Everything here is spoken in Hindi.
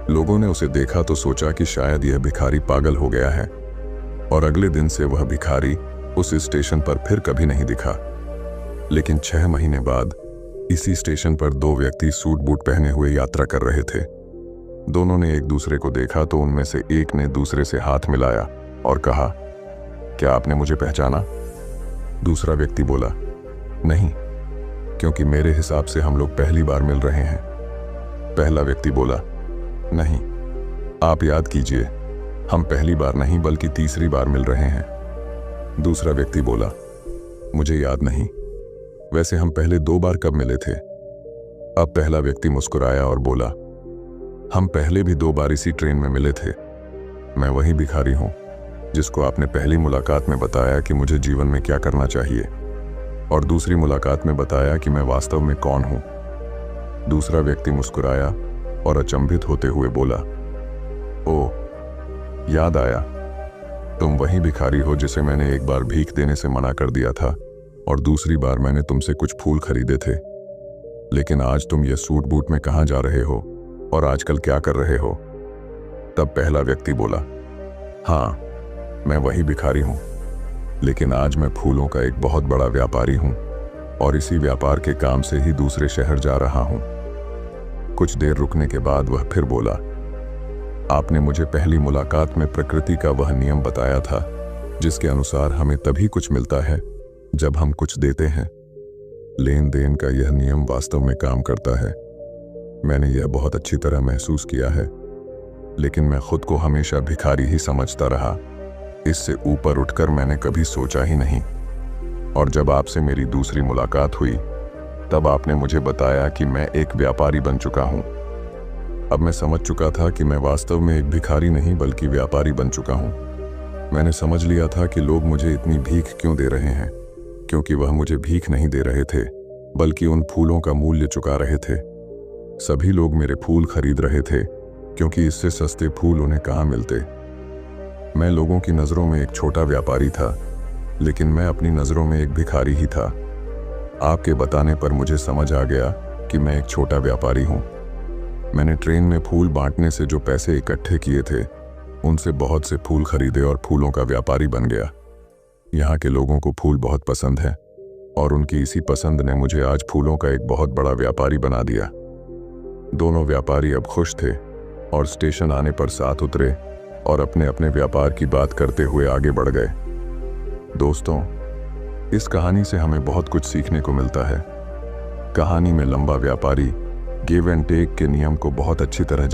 लोगों ने उसे देखा तो सोचा कि शायद यह भिखारी पागल हो गया है, और अगले दिन से वह भिखारी उस स्टेशन पर फिर कभी नहीं दिखा। लेकिन 6 महीने बाद इसी स्टेशन पर 2 व्यक्ति सूट बूट पहने हुए यात्रा कर रहे थे। दोनों ने एक दूसरे को देखा तो उनमें से एक ने दूसरे से हाथ मिलाया और कहा, क्या आपने मुझे पहचाना? दूसरा व्यक्ति बोला, नहीं, क्योंकि मेरे हिसाब से हम लोग पहली बार मिल रहे हैं। पहला व्यक्ति बोला, नहीं, आप याद कीजिए, हम पहली बार नहीं बल्कि तीसरी बार मिल रहे हैं। दूसरा व्यक्ति बोला, मुझे याद नहीं, वैसे हम पहले 2 बार कब मिले थे? अब पहला व्यक्ति मुस्कुराया और बोला, हम पहले भी 2 बार इसी ट्रेन में मिले थे। मैं वही भिखारी हूं जिसको आपने पहली मुलाकात में बताया कि मुझे जीवन में क्या करना चाहिए, और दूसरी मुलाकात में बताया कि मैं वास्तव में कौन हूं। दूसरा व्यक्ति मुस्कुराया और अचंभित होते हुए बोला, ओह, याद आया, तुम वही भिखारी हो जिसे मैंने एक बार भीख देने से मना कर दिया था और दूसरी बार मैंने तुमसे कुछ फूल खरीदे थे। लेकिन आज तुम ये सूट बूट में कहाँ जा रहे हो और आजकल क्या कर रहे हो? तब पहला व्यक्ति बोला, हाँ, मैं वही भिखारी हूं, लेकिन आज मैं फूलों का एक बहुत बड़ा व्यापारी हूं और इसी व्यापार के काम से ही दूसरे शहर जा रहा हूं। कुछ देर रुकने के बाद वह फिर बोला, आपने मुझे पहली मुलाकात में प्रकृति का वह नियम बताया था जिसके अनुसार हमें तभी कुछ मिलता है जब हम कुछ देते हैं। लेन देन का यह नियम वास्तव में काम करता है। मैंने यह बहुत अच्छी तरह महसूस किया है, लेकिन मैं खुद को हमेशा भिखारी ही समझता रहा। इससे ऊपर उठकर मैंने कभी सोचा ही नहीं। और जब आपसे मेरी दूसरी मुलाकात हुई तब आपने मुझे बताया कि मैं एक व्यापारी बन चुका हूं। अब मैं समझ चुका था कि मैं वास्तव में एक भिखारी नहीं बल्कि व्यापारी बन चुका हूं। मैंने समझ लिया था कि लोग मुझे इतनी भीख क्यों दे रहे हैं, क्योंकि वह मुझे भीख नहीं दे रहे थे बल्कि उन फूलों का मूल्य चुका रहे थे। सभी लोग मेरे फूल खरीद रहे थे क्योंकि इससे सस्ते फूल उन्हें कहाँ मिलते। मैं लोगों की नज़रों में एक छोटा व्यापारी था, लेकिन मैं अपनी नज़रों में एक भिखारी ही था। आपके बताने पर मुझे समझ आ गया कि मैं एक छोटा व्यापारी हूँ। मैंने ट्रेन में फूल बांटने से जो पैसे इकट्ठे किए थे उनसे बहुत से फूल खरीदे और फूलों का व्यापारी बन गया। यहाँ के लोगों को फूल बहुत पसंद है और उनकी इसी पसंद ने मुझे आज फूलों का एक बहुत बड़ा व्यापारी बना दिया। दोनों व्यापारी अब खुश थे और स्टेशन आने पर साथ उतरे और अपने अपने व्यापार की बात करते हुए आगे बढ़ गए। दोस्तों, इस कहानी से हमें बहुत कुछ सीखने को मिलता है। कहानी में लंबा व्यापारी गिव एंड टेक के नियम को बहुत अच्छी तरह